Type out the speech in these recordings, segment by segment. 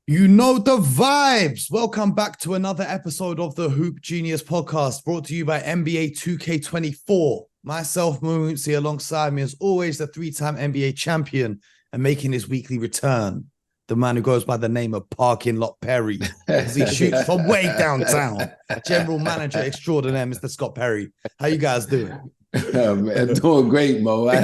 You know the vibes. Welcome back to another episode of the Hoop Genius podcast brought to you by NBA 2K24. Myself, Moonsi, alongside me, as always, the three-time NBA champion and making his weekly return, the man who goes by the name of Parking Lot Perry, as he shoots from way downtown. General Manager Extraordinaire, Mr. Scott Perry. How you guys doing? Man, doing great, Mo. I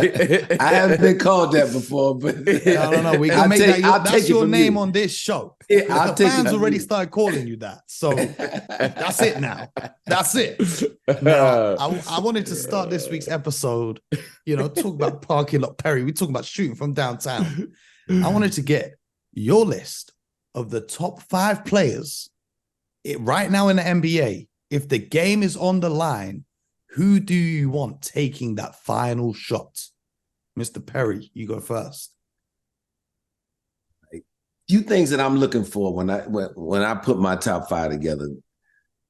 haven't been called that before, but No. We can make that. That's your name on this show. Yeah, the fans already started calling you that, so that's it now. That's it. Now, I wanted to start this week's episode. Talk about Parking Lot Perry. We're talking about shooting from downtown. I wanted to get your list of the top 5 players right now in the NBA. If the game is on the line, who do you want taking that final shot? Mr. Perry, you go first. Few things that I'm looking for when I put my top 5 together.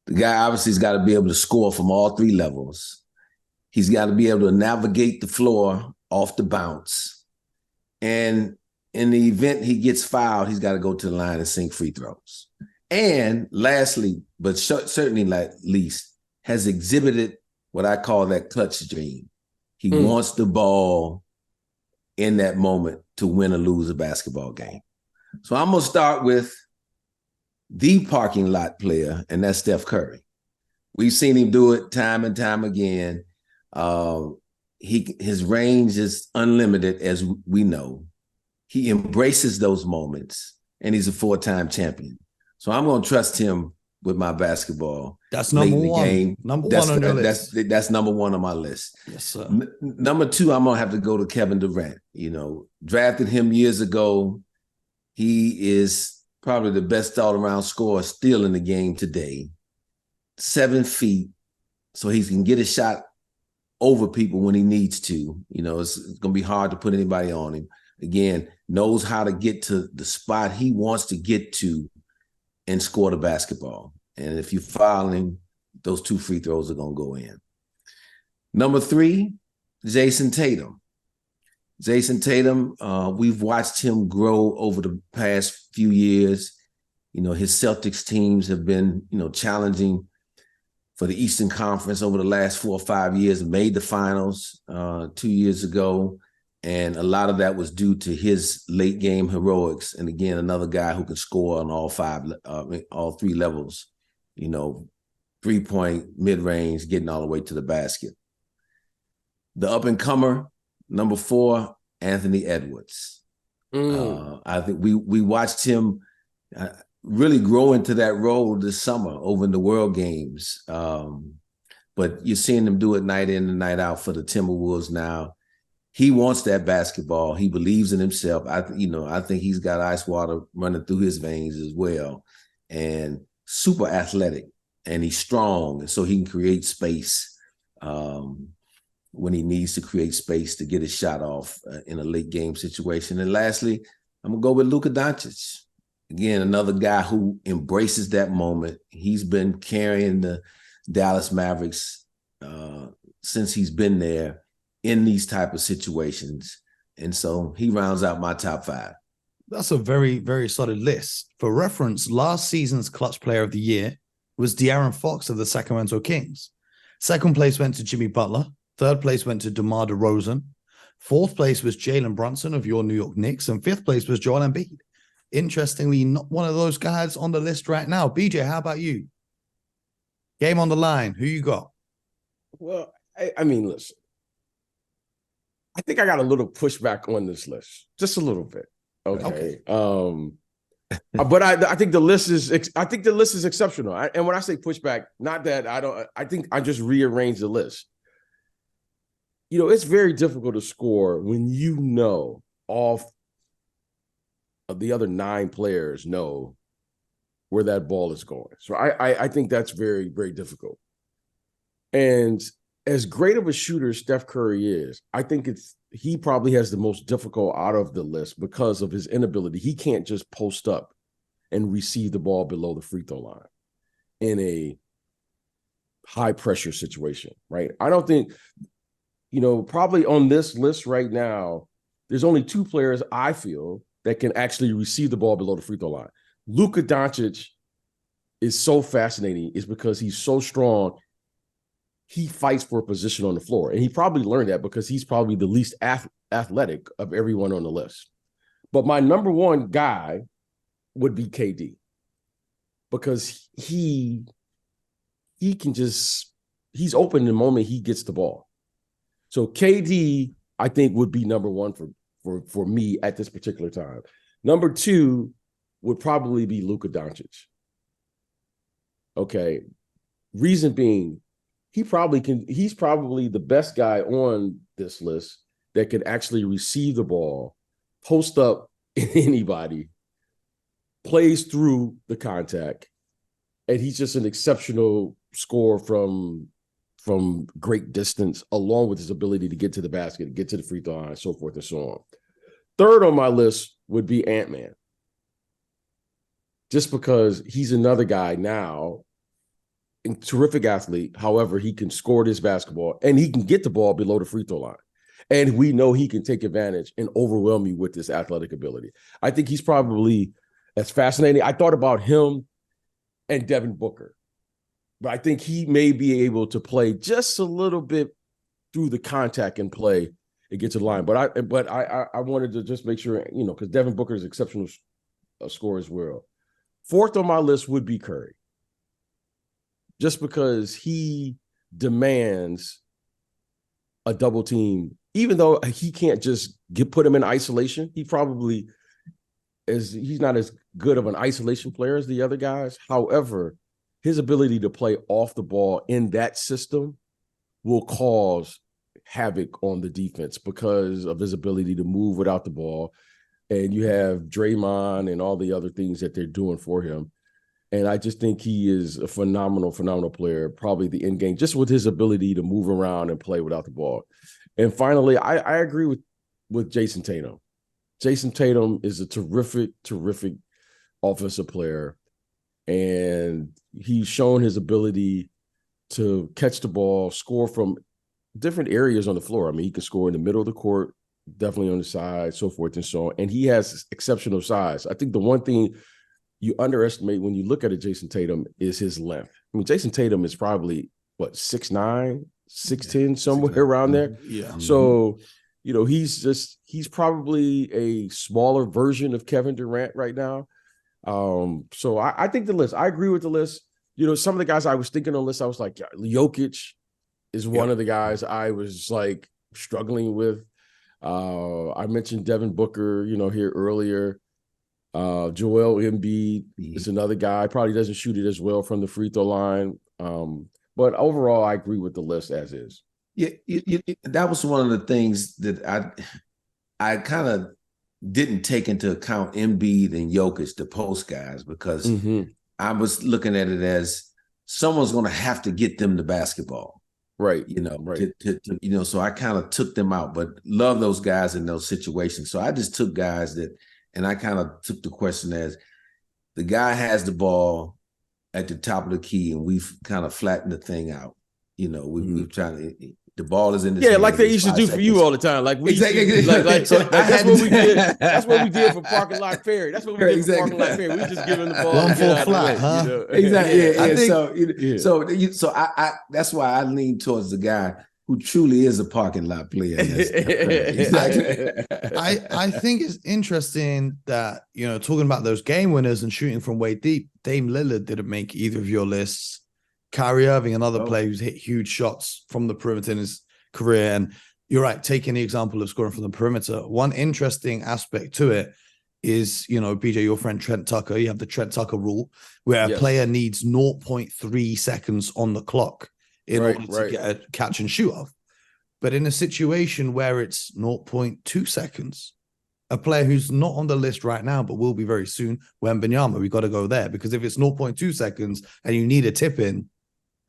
The guy obviously has got to be able to score from all 3 levels. He's got to be able to navigate the floor off the bounce. And in the event he gets fouled, he's got to go to the line and sink free throws. And lastly, but certainly not least, has exhibited what I call that clutch dream. He wants the ball in that moment to win or lose a basketball game. So I'm going to start with the parking lot player, and that's Steph Curry. We've seen him do it time and time again. His range is unlimited, as we know. He embraces those moments, and he's a 4-time champion. So I'm going to trust him with my basketball. That's number one. Game. Number one on your list. That's number one on my list. Yes, sir. Number 2, I'm going to have to go to Kevin Durant. Drafted him years ago. He is probably the best all-around scorer still in the game today. 7 feet, so he can get a shot over people when he needs to. It's going to be hard to put anybody on him. Again, knows how to get to the spot he wants to get to and score the basketball. And if you foul him, those 2 free throws are going to go in. Number 3, Jason Tatum. Jason Tatum, we've watched him grow over the past few years. His Celtics teams have been, challenging for the Eastern Conference over the last 4 or 5 years, made the finals 2 years ago. And a lot of that was due to his late game heroics. And again, another guy who can score on all 3 levels, 3-point, mid-range, getting all the way to the basket. The up-and-comer, number 4, Anthony Edwards. I think we watched him really grow into that role this summer over in the World Games. But you're seeing him do it night in and night out for the Timberwolves now. He wants that basketball. He believes in himself. I think he's got ice water running through his veins as well, and super athletic. And he's strong, and so he can create space when he needs to create space to get his shot off in a late game situation. And lastly, I'm gonna go with Luka Doncic. Again, another guy who embraces that moment. He's been carrying the Dallas Mavericks since he's been there in these type of situations. And so he rounds out my top 5. That's a very, very solid list. For reference, last season's clutch player of the year was De'Aaron Fox of the Sacramento Kings. Second place went to Jimmy Butler. Third place went to DeMar DeRozan. Fourth place was Jalen Brunson of your New York Knicks. And fifth place was Joel Embiid. Interestingly, not one of those guys on the list right now. BJ, how about you? Game on the line. Who you got? Well, I mean, listen. I think I got a little pushback on this list, just a little bit. Okay. But I think the list is exceptional. And when I say pushback, not that I think I just rearranged the list. It's very difficult to score when all of the other 9 players know where that ball is going. So I think that's very, very difficult. And as great of a shooter Steph Curry is, I think he probably has the most difficult out of the list because of his inability. He can't just post up and receive the ball below the free throw line in a high pressure situation, right? I don't think, probably on this list right now, there's only 2 players I feel that can actually receive the ball below the free throw line. Luka Doncic is so fascinating is because he's so strong. He fights for a position on the floor. And he probably learned that because he's probably the least athletic of everyone on the list. But my number one guy would be KD because he can just, he's open the moment he gets the ball. So KD, I think, would be number one for me at this particular time. Number two would probably be Luka Doncic. Okay. Reason being, he's probably the best guy on this list that can actually receive the ball, post up anybody, plays through the contact, and he's just an exceptional scorer from great distance, along with his ability to get to the basket, get to the free throw line, so forth and so on. Third on my list would be Ant-Man. Just because he's another guy now, a terrific athlete. However, he can score this basketball and he can get the ball below the free throw line. And we know he can take advantage and overwhelm you with this athletic ability. I think he's probably as fascinating. I thought about him and Devin Booker, but I think he may be able to play just a little bit through the contact and play and get to the line. But I wanted to just make sure, because Devin Booker is an exceptional scorer as well. Fourth on my list would be Curry. Just because he demands a double team, even though he can't just put him in isolation. He's not as good of an isolation player as the other guys. However, his ability to play off the ball in that system will cause havoc on the defense because of his ability to move without the ball. And you have Draymond and all the other things that they're doing for him. And I just think he is a phenomenal player, probably the end game, just with his ability to move around and play without the ball. And finally, I agree with Jason Tatum. Jason Tatum is a terrific offensive player. And he's shown his ability to catch the ball, score from different areas on the floor. I mean, he can score in the middle of the court, definitely on the side, so forth and so on. And he has exceptional size. I think the one thing you underestimate when you look at Jason Tatum is his length. I mean, Jason Tatum is probably, 6'9", 6'10", somewhere around there. Yeah. So, he's probably a smaller version of Kevin Durant right now. So I think the list, I agree with the list. Some of the guys I was thinking on the list, I was like, Jokic is one of the guys I was like struggling with. I mentioned Devin Booker, here earlier. Joel Embiid is another guy. Probably doesn't shoot it as well from the free throw line. But overall, I agree with the list as is. Yeah, that was one of the things that I kind of didn't take into account Embiid and Jokic, the post guys, because I was looking at it as someone's going to have to get them the basketball. Right. Right. So I kind of took them out, but love those guys in those situations. So I just took guys and I kind of took the question as the guy has the ball at the top of the key and we've kind of flattened the thing out. We've tried to, the ball is in the like they used to do for you all the time. Like we exactly. That's what we did. That's what we did for Parking Lot Ferry. That's what we did for Parking Lot Ferry. We just give him the ball. One full flat, huh? Exactly. Yeah. So I that's why I lean towards the guy who truly is a parking lot player. Exactly. I think it's interesting that, talking about those game winners and shooting from way deep, Dame Lillard didn't make either of your lists. Kyrie Irving, another player who's hit huge shots from the perimeter in his career. And you're right, taking the example of scoring from the perimeter. One interesting aspect to it is, BJ, your friend Trent Tucker, you have the Trent Tucker rule, where a player needs 0.3 seconds on the clock in order to get a catch and shoot off. But in a situation where it's 0.2 seconds, a player who's not on the list right now, but will be very soon, Wembanyama, we got to go there, because if it's 0.2 seconds and you need a tip in,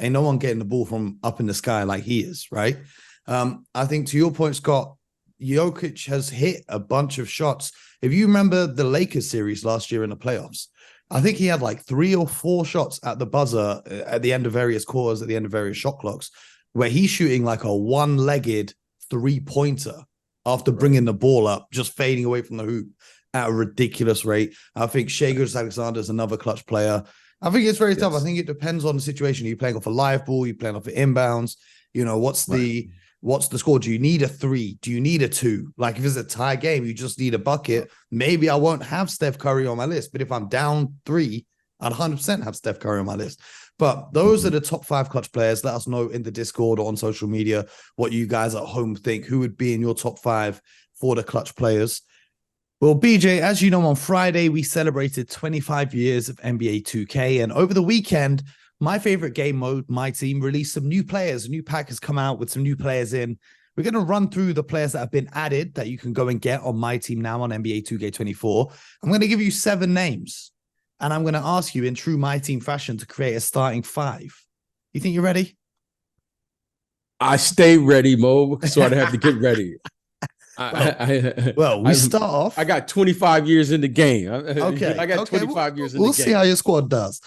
ain't no one getting the ball from up in the sky like he is, right? I think to your point, Scott, Jokic has hit a bunch of shots. If you remember the Lakers series last year in the playoffs, I think he had like 3 or 4 shots at the buzzer at the end of various quarters, at the end of various shot clocks, where he's shooting like a one-legged 3-pointer after bringing the ball up, just fading away from the hoop. at a ridiculous rate. I think Shai Gilgeous-Alexander is another clutch player. I think it's very tough. I think it depends on the situation. Are you playing off a live ball? Are you playing off of inbounds? You know, what's the score? Do you need a 3? Do you need a 2? Like if it's a tie game, you just need a bucket. Maybe I won't have Steph Curry on my list, but if I'm down 3, I'd 100% have Steph Curry on my list. But those are the top 5 clutch players. Let us know in the Discord or on social media what you guys at home think. Who would be in your top 5 for the clutch players? Well, BJ, as you know, on Friday, we celebrated 25 years of NBA 2K. And over the weekend, my favorite game mode, My Team, released some new players. A new pack has come out with some new players in. We're going to run through the players that have been added that you can go and get on My Team now on NBA 2K24. I'm going to give you 7 names. And I'm going to ask you in true My Team fashion to create a starting 5. You think you're ready? I stay ready, Mo, so I'd have to get ready. We start off. I got 25 years in the game. Okay. I got 25 years in the game. We'll see how your squad does.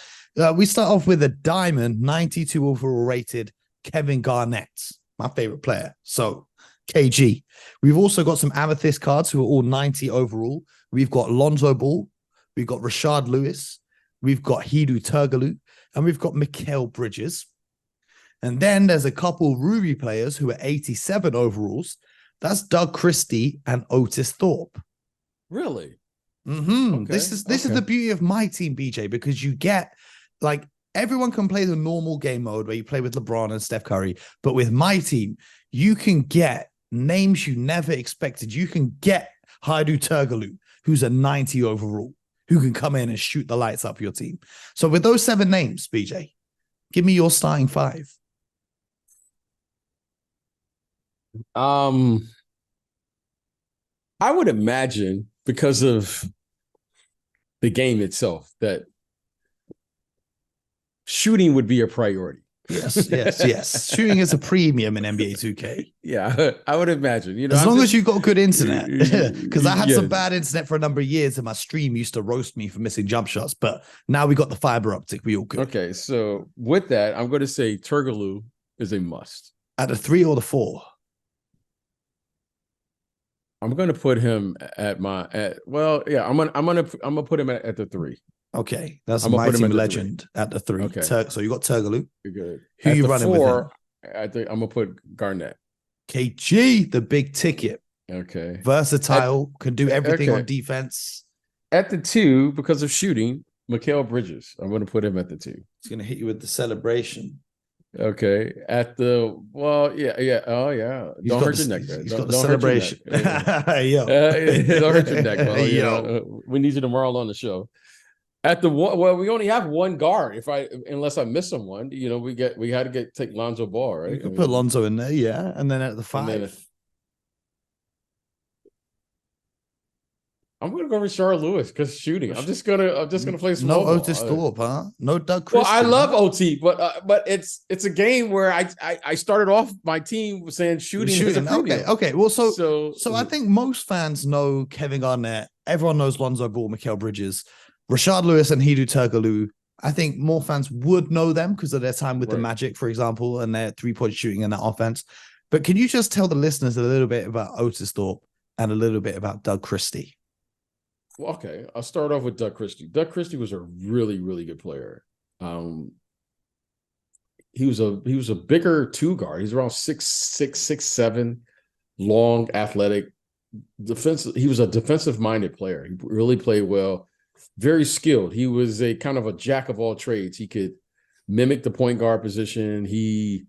We start off with a diamond, 92 overall rated Kevin Garnett, my favorite player. So, KG. We've also got some amethyst cards who are all 90 overall. We've got Lonzo Ball. We've got Rashard Lewis. We've got Hedo Turkoglu. And we've got Mikal Bridges. And then there's a couple Ruby players who are 87 overalls. That's Doug Christie and Otis Thorpe. Really? Mm-hmm. Okay. This is the beauty of My Team, BJ, because you get like everyone can play the normal game mode where you play with LeBron and Steph Curry, but with My Team, you can get names you never expected. You can get Hedo Turkoglu, who's a 90 overall, who can come in and shoot the lights up your team. So with those 7 names, BJ, give me your starting 5. I would imagine because of the game itself that shooting would be a priority. Yes. Shooting is a premium in NBA 2K. Yeah, I would imagine. You know, as long as you've got good internet, because I had some bad internet for a number of years, and my stream used to roast me for missing jump shots. But now we got the fiber optic. We all good. Okay, so with that, I'm going to say Turkoglu is a must. At the 3 or the 4. I'm going to put him I'm going to put him at the 3. Okay, that's My Team legend at the 3. Okay, so you got Turkoglu. Good. Who you running 4, with? I think I'm gonna put Garnett. KG, the big ticket. Okay, versatile, can do everything on defense. At the 2, because of shooting, Mikal Bridges. I'm gonna put him at the 2. He's gonna hit you with the celebration. Okay, at the don't hurt your neck. He's got the celebration. Don't hurt your neck. Well, we need you tomorrow on the show. At the 1, well, we only have 1 guard. Unless I miss someone, you know, we had to take Lonzo Ball, right? You can put Lonzo in there, yeah, and then at the 5. I'm gonna go with Rashard Lewis because shooting. I'm just gonna play some. No Otis Thorpe, huh? No Doug Christie. Well, I love OT, but it's a game where I started off my team saying shooting. Is a premium. Okay. Well, so I think most fans know Kevin Garnett. Everyone knows Lonzo Ball, Mikal Bridges, Rashard Lewis, and Hedo Turkoglu. I think more fans would know them because of their time with the Magic, for example, and their 3-point shooting in that offense. But can you just tell the listeners a little bit about Otis Thorpe and a little bit about Doug Christie? Well, okay, I'll start off with Doug Christie. Doug Christie was a really, really good player. He was a bigger 2 guard. He's around 6'6", 6'7", long, athletic, defensive. He was a defensive-minded player. He really played well, very skilled. He was a kind of a jack of all trades. He could mimic the point guard position. He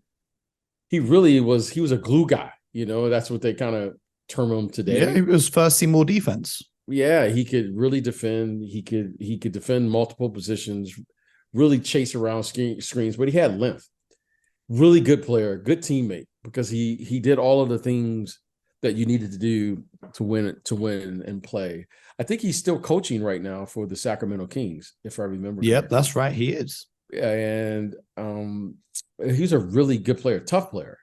really was. He was a glue guy. You know, that's what they kind of term him today. Yeah, he was first team all defense. Yeah, he could really defend. He could defend multiple positions, really chase around screens, but he had length. Really good player, good teammate, because he did all of the things that you needed to do to win and play. I think he's still coaching right now for the Sacramento Kings, if I remember. Yep, that's right. He is. And he's a really good player, tough player.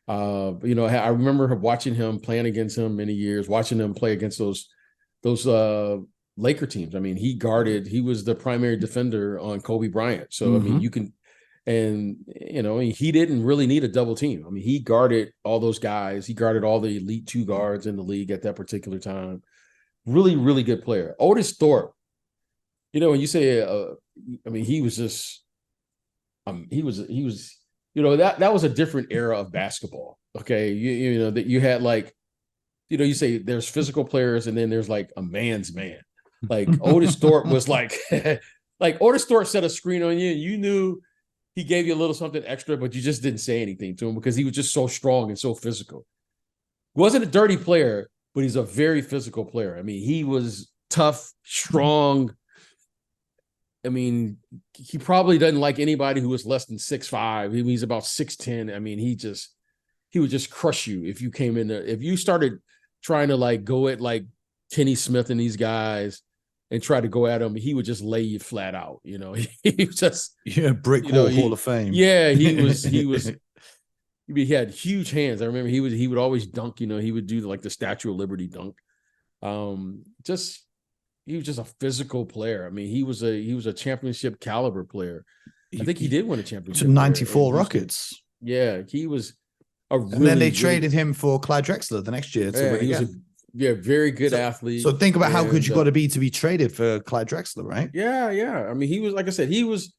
You know, I remember watching him, playing against him many years, watching him play against those Laker teams. I mean, he was the primary defender on Kobe Bryant. So, I mean, he didn't really need a double team. I mean, he guarded all those guys. He guarded all the elite 2 guards in the league at that particular time. really, really good player. Otis Thorpe, when you say, he was just, he was, that was a different era of basketball. Okay. That you had like, you say there's physical players and then there's like a man's man. Like Otis Thorpe was like, like Otis Thorpe set a screen on you and you knew he gave you a little something extra, but you just didn't say anything to him because he was just so strong and so physical. Wasn't a dirty player, but he's a very physical player. I mean, he was tough, strong. I mean, he probably doesn't like anybody who was less than 6'5". He's about 6'10". I mean, he would just crush you if you came in there. If you started trying to like go at like Kenny Smith and these guys and try to go at him, he would just lay you flat out. He was just brick wall Hall of Fame. Yeah, he was. He had huge hands. I remember he would always dunk. He would do like the Statue of Liberty dunk. He was just a physical player. I mean, he was a championship caliber player. I think he did win a championship. 94 Rockets. Yeah, he was a really. And then they traded him for Clyde Drexler the next year. He was a very good athlete. So think about how good you got to be traded for Clyde Drexler, right? Yeah. I mean, he was, like I said, he was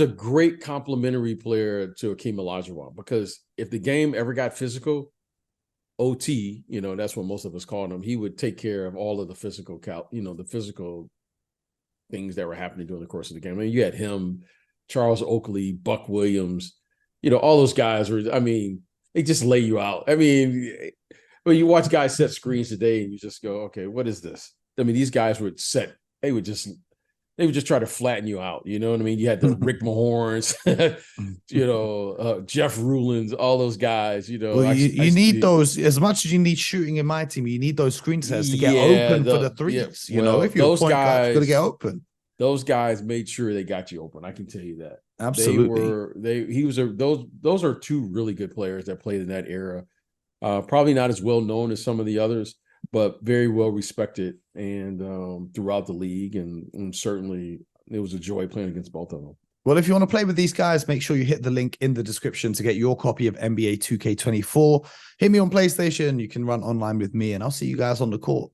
a great complementary player to Akeem Olajuwon because if the game ever got physical, OT, that's what most of us called him. He would take care of all of the physical, the physical things that were happening during the course of the game. I mean, you had him, Charles Oakley, Buck Williams, all those guys were. I mean, they just lay you out. I mean, when you watch guys set screens today, and you just go, okay, what is this? I mean, these guys would set. They would just try to flatten you out. You know what I mean? You had the Rick Mahorns, Jeff Rulins, all those guys, Well, you need those as much as you need shooting in my team. You need those screen sets to get open for the threes. Yeah, if you're a point guard, you've got to get open. Those guys made sure they got you open. I can tell you that. Absolutely. Those are two really good players that played in that era. Probably not as well known as some of the others, but very well respected and throughout the league. And certainly it was a joy playing against both of them. Well, if you want to play with these guys, make sure you hit the link in the description to get your copy of NBA 2K24. Hit me on PlayStation. You can run online with me, and I'll see you guys on the court.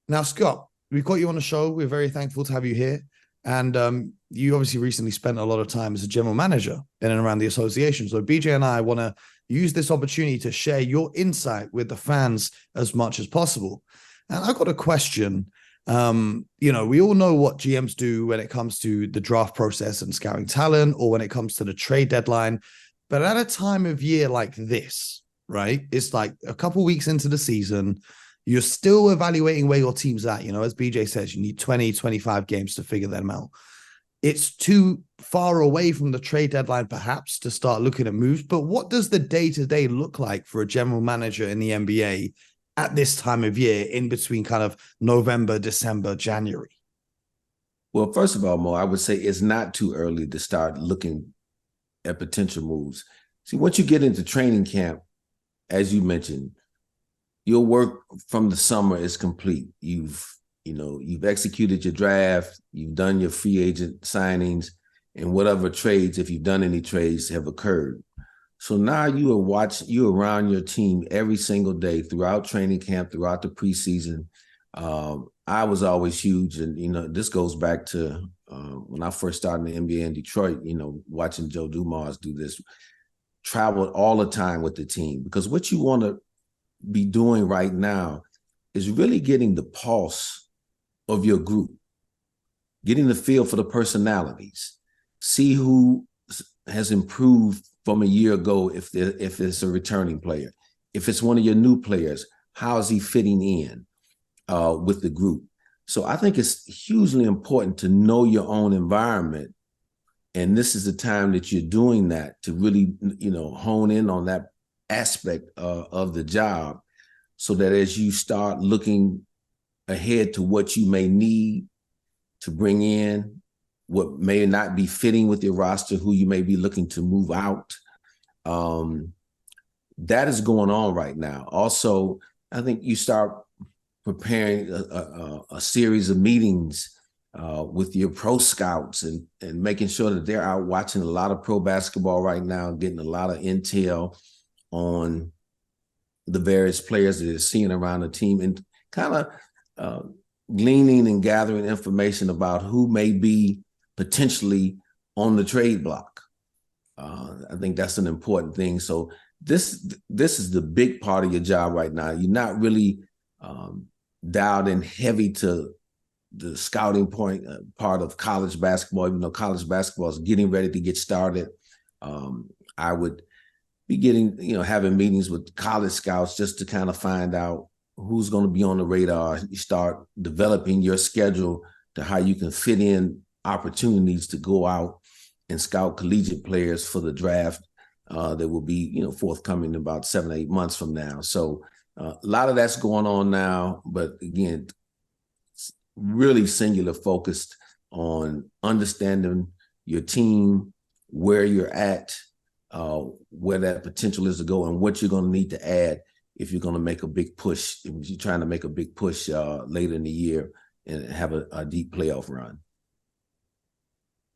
Now, Scott, we've got you on the show. We're very thankful to have you here. And you obviously recently spent a lot of time as a general manager in and around the association. So BJ and I want to use this opportunity to share your insight with the fans as much as possible. And I've got a question. We all know what GMs do when it comes to the draft process and scouting talent, or when it comes to the trade deadline. But at a time of year like this, right? It's like a couple weeks into the season. You're still evaluating where your team's at. As BJ says, you need 20, 25 games to figure them out. It's too far away from the trade deadline, perhaps, to start looking at moves. But what does the day-to-day look like for a general manager in the NBA at this time of year, in between kind of November, December, January? Well, first of all, Mo, I would say it's not too early to start looking at potential moves. See, once you get into training camp, as you mentioned, your work from the summer is complete. You've executed your draft, you've done your free agent signings, and whatever trades, if you've done any trades, have occurred. So now you're around your team every single day throughout training camp, throughout the preseason. I was always huge, and this goes back to when I first started in the NBA in Detroit. Watching Joe Dumars do this, traveled all the time with the team, because what you want to be doing right now is really getting the pulse of your group, getting the feel for the personalities, see who has improved from a year ago, if it's a returning player. If it's one of your new players, how is he fitting in with the group? So I think it's hugely important to know your own environment. And this is the time that you're doing that, to really, hone in on that aspect of the job, so that as you start looking ahead to what you may need to bring in, what may not be fitting with your roster, who you may be looking to move out, that is going on right now. Also, I think you start preparing a series of meetings with your pro scouts and making sure that they're out watching a lot of pro basketball right now, getting a lot of intel on the various players that they're seeing around the team, and kind of gleaning and gathering information about who may be potentially on the trade block. I think that's an important thing. So this is the big part of your job right now. You're not really dialed in heavy to the scouting part of college basketball, even though college basketball is getting ready to get started. I would be having meetings with college scouts just to kind of find out who's going to be on the radar. You start developing your schedule to how you can fit in opportunities to go out and scout collegiate players for the draft that will be, forthcoming in about 7 or 8 months from now. So a lot of that's going on now, but again, really singular focused on understanding your team, where you're at, where that potential is to go, and what you're going to need to add if you're going to make a big push, if you're trying to make a big push later in the year and have a deep playoff run.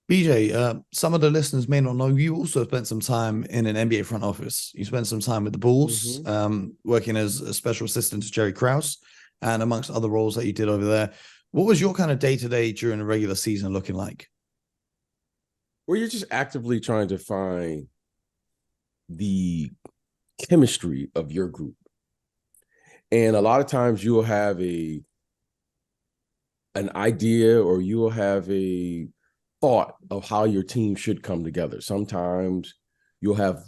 BJ, some of the listeners may not know you also spent some time in an NBA front office. You spent some time with the Bulls, working as a special assistant to Jerry Krause, and amongst other roles that you did over there. What was your kind of day-to-day during the regular season looking like? Well, you're just actively trying to find the chemistry of your group. And a lot of times you'll have an idea, or you will have a thought of how your team should come together. Sometimes you'll have,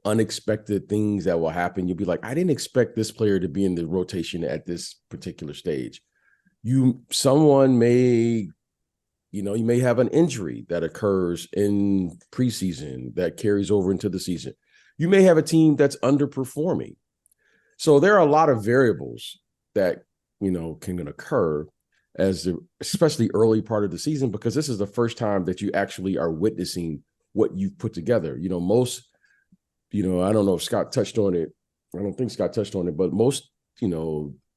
unexpected things that will happen. You'll be like, I didn't expect this player to be in the rotation at this particular stage. Someone may, you may have an injury that occurs in preseason that carries over into the season. You may have a team that's underperforming. So there are a lot of variables that, can occur especially early part of the season, because this is the first time that you actually are witnessing what you've put together. Most, I don't know if Scott touched on it. I don't think Scott touched on it, but most,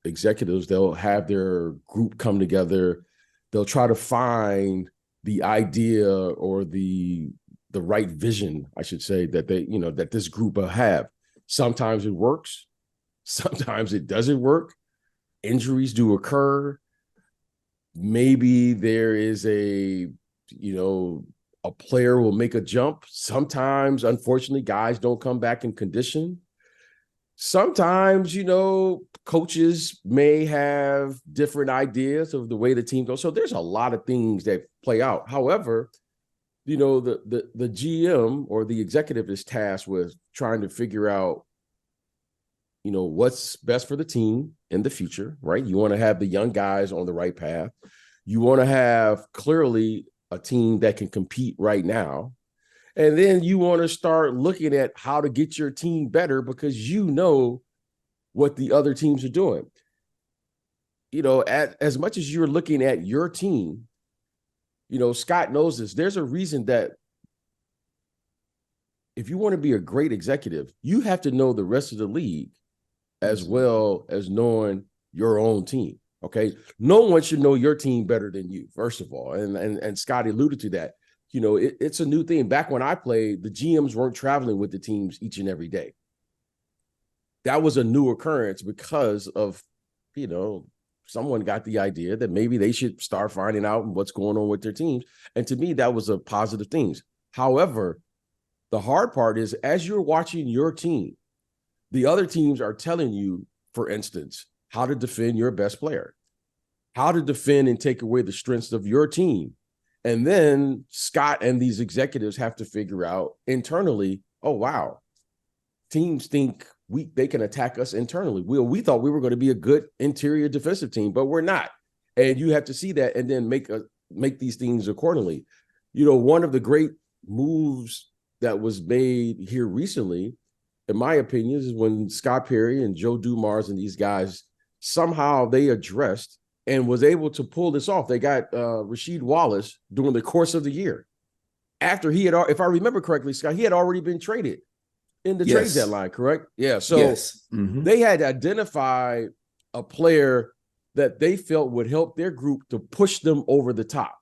executives, they'll have their group come together. They'll try to find the idea or the right vision, I should say, that they, that this group will have. Sometimes it works. Sometimes it doesn't work. Injuries do occur. Maybe there is a player will make a jump. Sometimes, unfortunately, guys don't come back in condition. Sometimes, coaches may have different ideas of the way the team goes. So there's a lot of things that play out. However, the GM or the executive is tasked with trying to figure out, what's best for the team in the future, right? You want to have the young guys on the right path. You want to have clearly a team that can compete right now. And then you want to start looking at how to get your team better, because what the other teams are doing. As much as you're looking at your team, Scott knows this. There's a reason that if you want to be a great executive, you have to know the rest of the league as well as knowing your own team. Okay. No one should know your team better than you, first of all. And Scott alluded to that. It's a new thing. Back when I played, the GMs weren't traveling with the teams each and every day. That was a new occurrence because of, someone got the idea that maybe they should start finding out what's going on with their teams. And to me, that was a positive thing. However, the hard part is, as you're watching your team, the other teams are telling you, for instance, how to defend your best player, how to defend and take away the strengths of your team. And then Scott and these executives have to figure out internally, oh, wow, teams think they can attack us internally. We thought we were going to be a good interior defensive team, but we're not. And you have to see that and then make these things accordingly. One of the great moves that was made here recently, in my opinion, is when Scott Perry and Joe Dumars and these guys, somehow they addressed and was able to pull this off. They got Rasheed Wallace during the course of the year. After he had, if I remember correctly, Scott, he had already been traded in the trade deadline, correct? Yeah. So they had identified a player that they felt would help their group to push them over the top.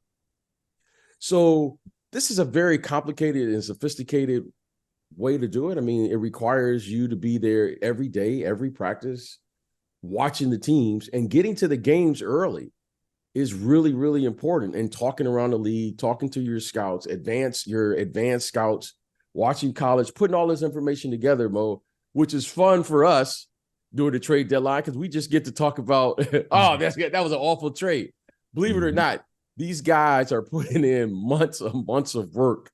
So this is a very complicated and sophisticated way to do it. I mean, it requires you to be there every day, every practice, watching the teams and getting to the games early is really, really important. And talking around the league, talking to your scouts, your advanced scouts, watching college, putting all this information together, Mo, which is fun for us during the trade deadline because we just get to talk about, oh, that was an awful trade. Believe it or not, these guys are putting in months of work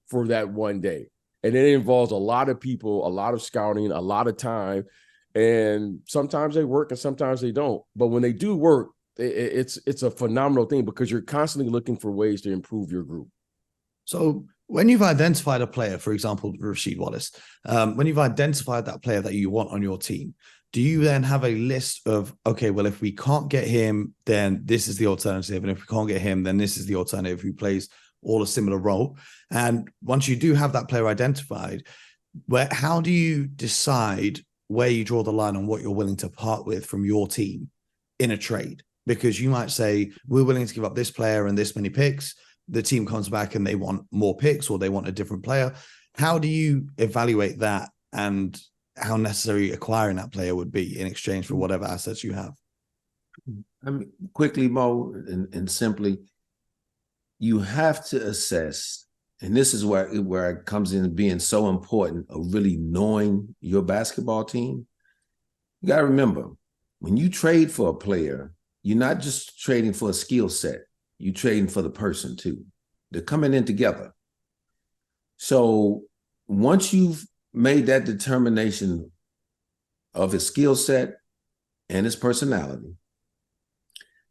for that one day. And it involves a lot of people, a lot of scouting, a lot of time. And sometimes they work and sometimes they don't. But when they do work, it's a phenomenal thing because you're constantly looking for ways to improve your group. So when you've identified a player, for example, Rasheed Wallace, when you've identified that player that you want on your team, do you then have a list of, okay, well, if we can't get him, then this is the alternative. And if we can't get him, then this is the alternative who plays all a similar role. And once you do have that player identified, how do you decide where you draw the line on what you're willing to part with from your team in a trade? Because you might say, we're willing to give up this player and this many picks. The team comes back and they want more picks or they want a different player. How do you evaluate that and how necessary acquiring that player would be in exchange for whatever assets you have? I mean, quickly, Mo, and simply, you have to assess, and this is where it comes in being so important of really knowing your basketball team. You got to remember, when you trade for a player, you're not just trading for a skill set. You're trading for the person too. They're coming in together. So once you've made that determination of his skill set and his personality,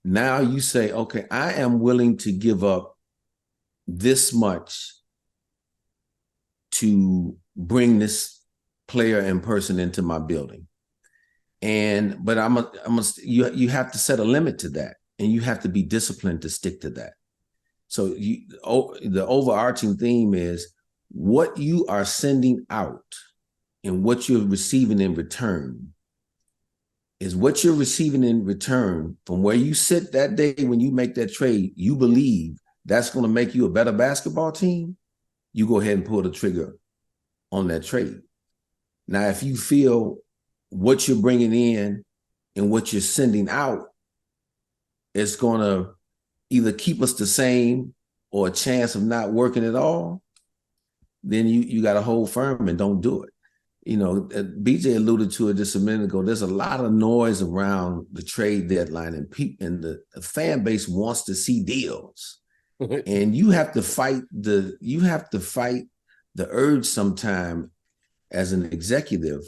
now you say, okay, I am willing to give up this much to bring this player and person into my building. But you have to set a limit to that, and you have to be disciplined to stick to that. So the overarching theme is what you are sending out and what you're receiving in return is what you're receiving in return from where you sit that day when you make that trade. You believe that's going to make you a better basketball team. You go ahead and pull the trigger on that trade. Now, if you feel what you're bringing in and what you're sending out is going to either keep us the same or a chance of not working at all, then you got to hold firm and don't do it. You know, BJ alluded to it just a minute ago. There's a lot of noise around the trade deadline, and the fan base wants to see deals. And you have to fight the urge sometime as an executive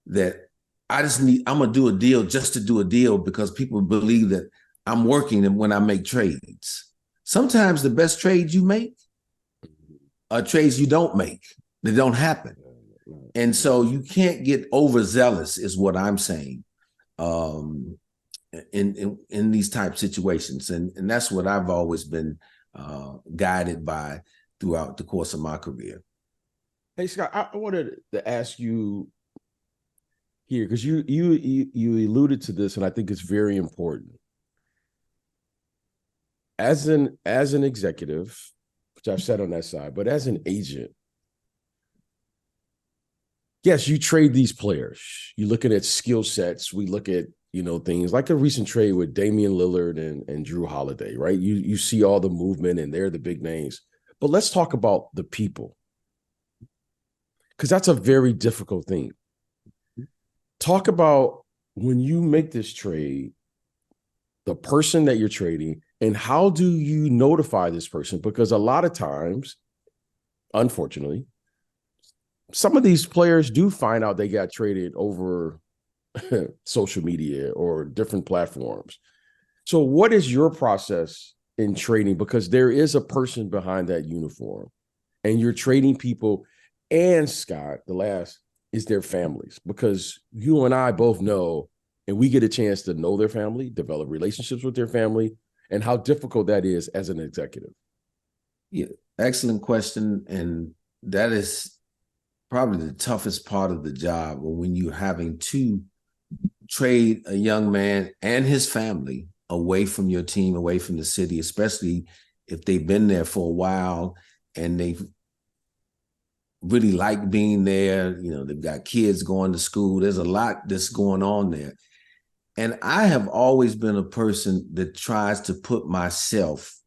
that I'm gonna do a deal just to do a deal because people believe that I'm working when I make trades. Sometimes the best trades you make are trades you don't make. They don't happen. And so you can't get overzealous is what I'm saying in these type situations. And that's what I've always been guided by throughout the course of my career. Hey, Scott, I wanted to ask you here, because you alluded to this, and I think it's very important. As an executive, which I've said on that side, but as an agent, yes, you trade these players. You're looking at skill sets. We look at, things like a recent trade with Damian Lillard and Drew Holiday, right? You see all the movement and they're the big names. But let's talk about the people, because that's a very difficult thing. Talk about when you make this trade, the person that you're trading, and how do you notify this person? Because a lot of times, unfortunately, some of these players do find out they got traded over social media or different platforms. So what is your process in trading? Because there is a person behind that uniform, and you're trading people. And Scott, the last is their families, because you and I both know, and we get a chance to know their family, develop relationships with their family, and how difficult that is as an executive. Yeah, excellent question. And that is probably the toughest part of the job, when you're having to trade a young man and his family away from your team, away from the city, especially if they've been there for a while and they've really like being there. They've got kids going to school. There's a lot that's going on there. And I have always been a person that tries to put myself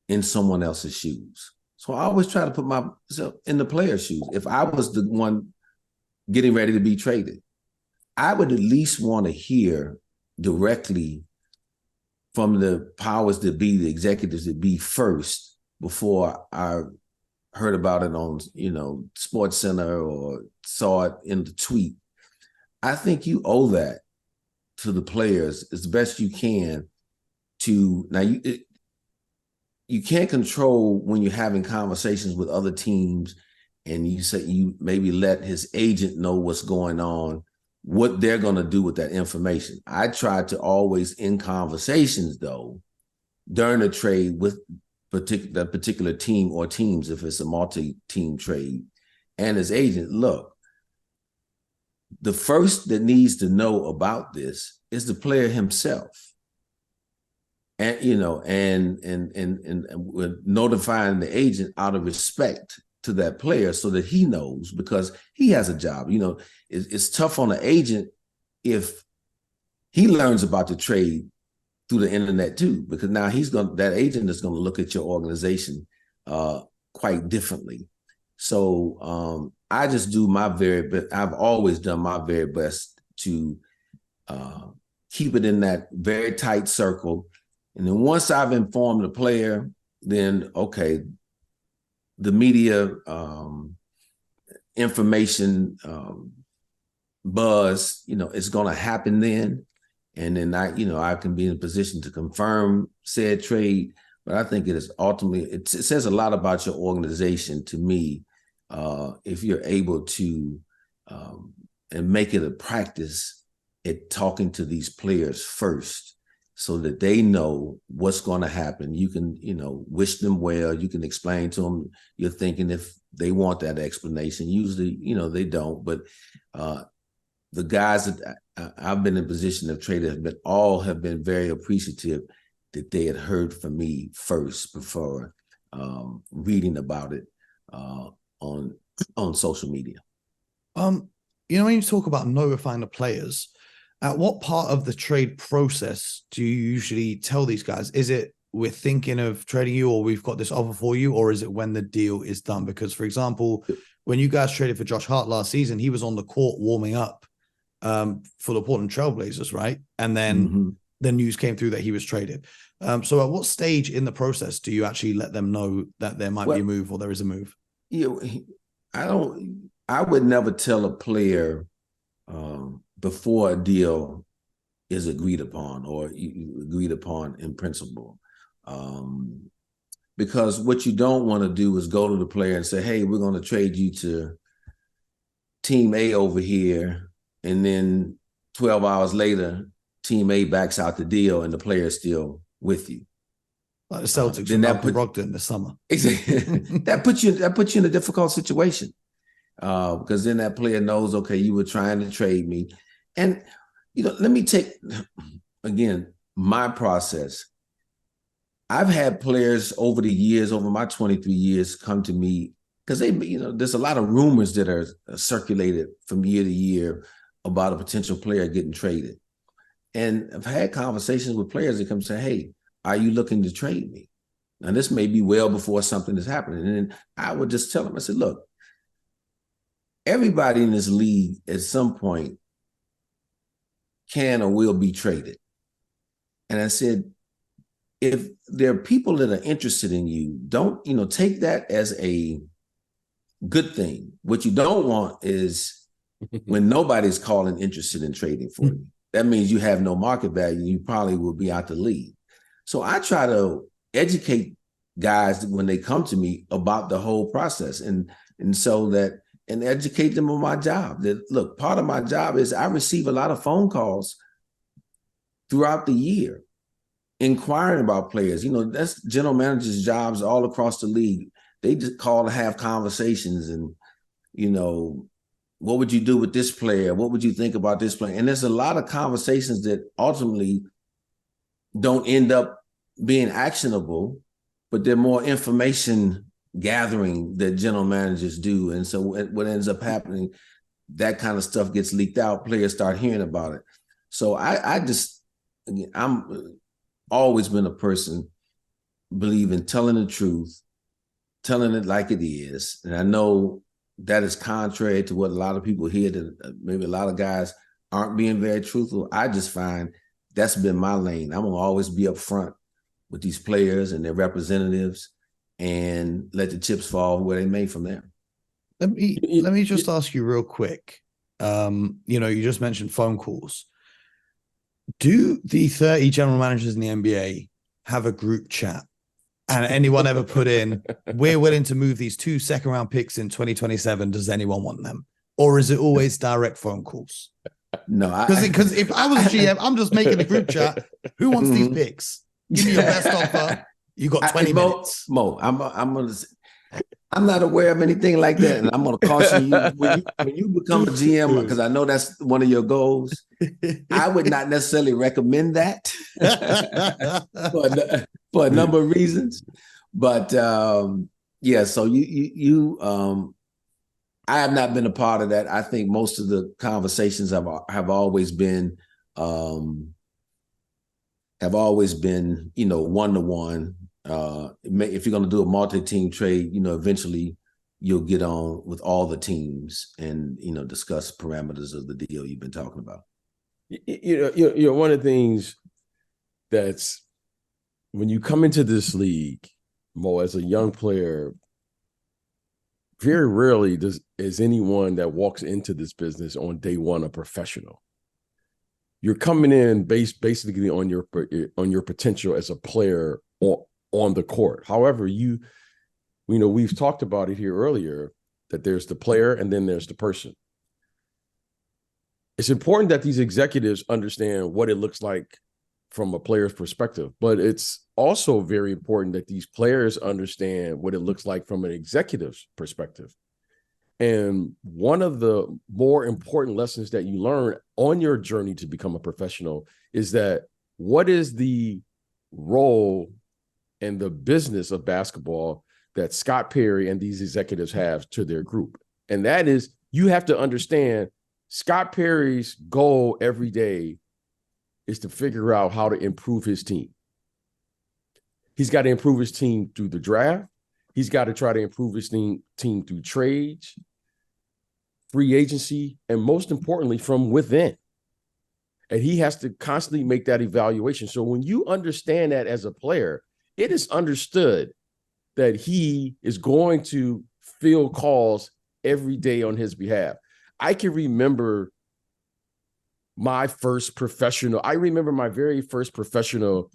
in someone else's shoes. So I always try to put myself in the player's shoes. If I was the one getting ready to be traded, I would at least want to hear directly from the powers that be, the executives that be first, before I heard about it on, Sports Center or saw it in the tweet. I think you owe that to the players as best you can. You can't control when you're having conversations with other teams and you say you maybe let his agent know what's going on, what they're going to do with that information. I try to always, in conversations though, during a trade with that particular team or teams, if it's a multi-team trade, and his agent, look, the first that needs to know about this is the player himself. And, and we're notifying the agent out of respect to that player so that he knows, because he has a job. It's tough on the agent if he learns about the trade through the internet too, because now that agent is going to look at your organization quite differently. So I just do my very best. I've always done my very best to keep it in that very tight circle. And then once I've informed the player, then, okay, the media information buzz, it's going to happen then. And then I can be in a position to confirm said trade. But I think it is ultimately, it says a lot about your organization to me, if you're able to and make it a practice at talking to these players first, so that they know what's going to happen. You can, wish them well. You can explain to them you're thinking if they want that explanation. Usually, they don't. But the guys that I've been in position of traded have been very appreciative that they had heard from me first before reading about it on social media. When you talk about notifying the players, at what part of the trade process do you usually tell these guys? Is it we're thinking of trading you, or we've got this offer for you, or is it when the deal is done? Because, for example, when you guys traded for Josh Hart last season, he was on the court warming up for the Portland Trailblazers, right? And then the news came through that he was traded. So at what stage in the process do you actually let them know that there might be a move or there is a move? I would never tell a player before a deal is agreed upon or agreed upon in principle. Because what you don't want to do is go to the player and say, hey, we're going to trade you to team A over here. And then 12 hours later, team A backs out the deal and the player is still with you. Like the Celtics and Malcolm Brogdon this summer. That puts you in a difficult situation. Because then that player knows, okay, you were trying to trade me. And, let me take, again, my process. I've had players over the years, over my 23 years, come to me because there's a lot of rumors that are circulated from year to year about a potential player getting traded. And I've had conversations with players that come say, hey, are you looking to trade me? Now, this may be well before something is happening. And then I would just tell them, I said, look, everybody in this league at some point can or will be traded. And I said, if there are people that are interested in you, don't, take that as a good thing. What you don't want is when nobody's calling interested in trading for you. That means you have no market value. You probably will be out the league. So I try to educate guys when they come to me about the whole process and educate them on my job. That, look, part of my job is I receive a lot of phone calls throughout the year inquiring about players. That's general managers' jobs all across the league. They just call to have conversations and, what would you do with this player? What would you think about this player? And there's a lot of conversations that ultimately don't end up being actionable, but they're more information gathering that general managers do. And so what ends up happening, that kind of stuff gets leaked out. Players start hearing about it. So I just, again, I'm always been a person believe in telling the truth, telling it like it is. And I know that is contrary to what a lot of people hear, that maybe a lot of guys aren't being very truthful. I just find that's been my lane. I'm gonna always be upfront with these players and their representatives and let the chips fall where they may from there. Let me just ask you real quick. You just mentioned phone calls. Do the 30 general managers in the NBA have a group chat? And anyone ever put in, we're willing to move these 2 second-round picks in 2027. Does anyone want them? Or is it always direct phone calls? No, because if I was a GM, I'm just making a group chat. Who wants these picks? Give me your best offer. You got 20 minutes. Mo, I'm not aware of anything like that, and I'm going to caution you when you become a GM, because I know that's one of your goals. I would not necessarily recommend that for a number of reasons, but yeah. So I have not been a part of that. I think most of the conversations have always been one-to-one. If you're going to do a multi-team trade, eventually you'll get on with all the teams and, discuss parameters of the deal you've been talking about. One of the things that's, when you come into this league, Mo, as a young player, very rarely is anyone that walks into this business on day one a professional. You're coming in basically on your potential as a player on the court. However, we've talked about it here earlier, that there's the player and then there's the person. It's important that these executives understand what it looks like from a player's perspective, but it's also very important that these players understand what it looks like from an executive's perspective. And one of the more important lessons that you learn on your journey to become a professional is that what is the role and the business of basketball that Scott Perry and these executives have to their group. And that is, you have to understand Scott Perry's goal every day is to figure out how to improve his team. He's got to improve his team through the draft. He's got to try to improve his team through trades, free agency, and most importantly, from within. And he has to constantly make that evaluation. So when you understand that as a player, it is understood that he is going to field calls every day on his behalf. I can remember my very first professional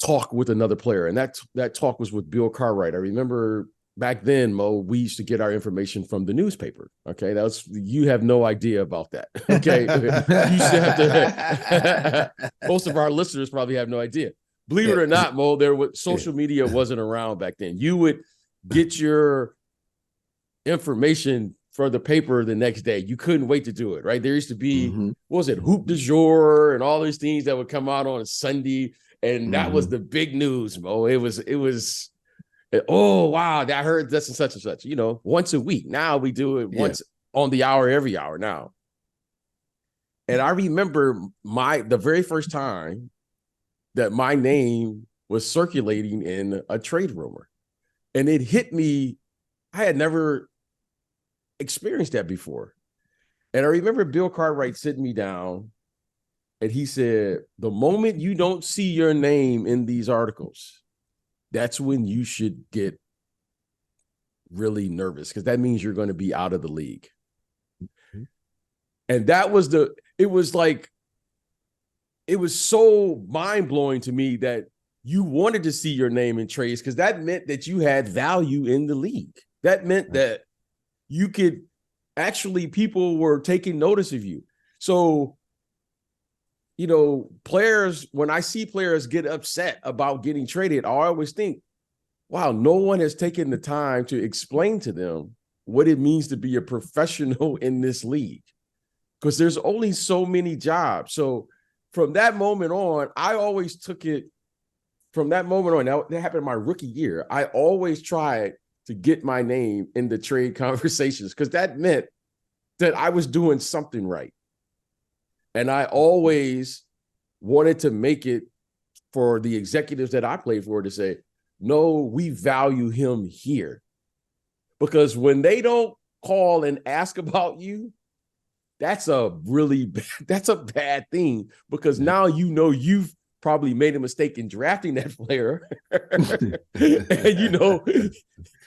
talk with another player. And that talk was with Bill Cartwright. I remember back then, Mo, we used to get our information from the newspaper. Okay. You have no idea about that. Okay. You used to have to, most of our listeners probably have no idea. Believe it or not, Mo, social media wasn't around back then. You would get your information for the paper the next day. You couldn't wait to do it, right? There used to be, what was it, Hoop du Jour and all these things that would come out on a Sunday. And that was the big news, Mo. It was, oh, wow, I heard this and such, once a week. Now we do it once on the hour, every hour now. And I remember the very first time that my name was circulating in a trade rumor. And it hit me. I had never experienced that before. And I remember Bill Cartwright sitting me down and he said, the moment you don't see your name in these articles, that's when you should get really nervous, because that means you're going to be out of the league. And it was so mind-blowing to me that you wanted to see your name in trades, because that meant that you had value in the league. That meant that you could people were taking notice of you. So, players, when I see players get upset about getting traded, I always think, wow, no one has taken the time to explain to them what it means to be a professional in this league, because there's only so many jobs. So from that moment on, I always took it from that moment on. That happened in my rookie year. I always tried to get my name in the trade conversations, because that meant that I was doing something right. And I always wanted to make it for the executives that I played for to say, no, we value him here. Because when they don't call and ask about you, that's a bad thing, because now you've probably made a mistake in drafting that player.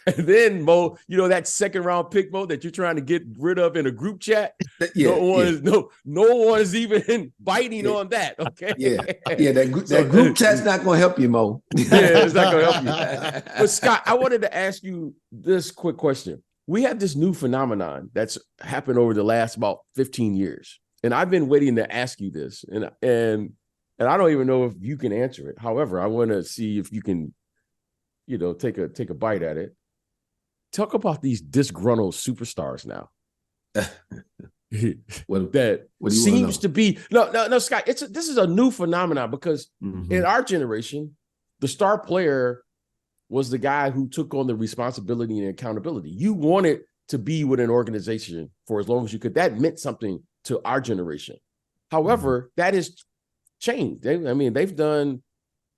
And then Mo, that second round pick, Mo, that you're trying to get rid of in a group chat. No one's even biting on that. Okay. That group chat's not gonna help you, Mo. It's not gonna help you. But Scott, I wanted to ask you this quick question. We have this new phenomenon that's happened over the last about 15 years. And I've been waiting to ask you this. And I don't even know if you can answer it. However, I want to see if you can, take a bite at it. Talk about these disgruntled superstars now. That seems to be no, Scott. This is a new phenomenon, because in our generation, the star player was the guy who took on the responsibility and accountability. You wanted to be with an organization for as long as you could. That meant something to our generation. However, that has changed. They've done,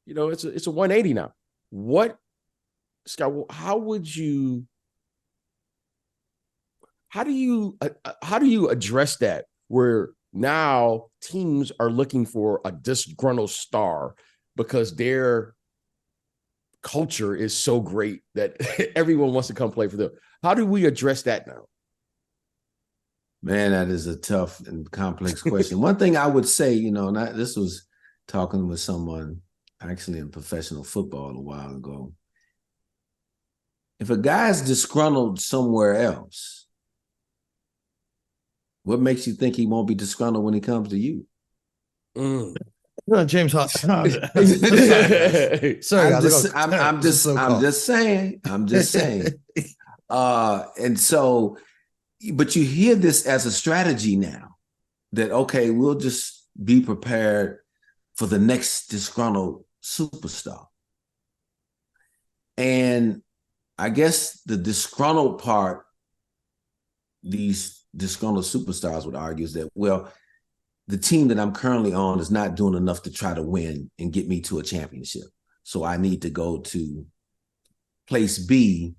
it's a 180 now. What, Scott, how do you address that, where now teams are looking for a disgruntled star because their culture is so great that everyone wants to come play for them? How do we address that now? Man, that is a tough and complex question. One thing I would say, this was talking with someone actually in professional football a while ago. If a guy's disgruntled somewhere else, what makes you think he won't be disgruntled when he comes to you? James Hart. Sorry, I'm just saying. And so, but you hear this as a strategy now, that, okay, we'll just be prepared for the next disgruntled superstar. And I guess the disgruntled part, these disgruntled superstars would argue, is that, well, the team that I'm currently on is not doing enough to try to win and get me to a championship. So I need to go to place B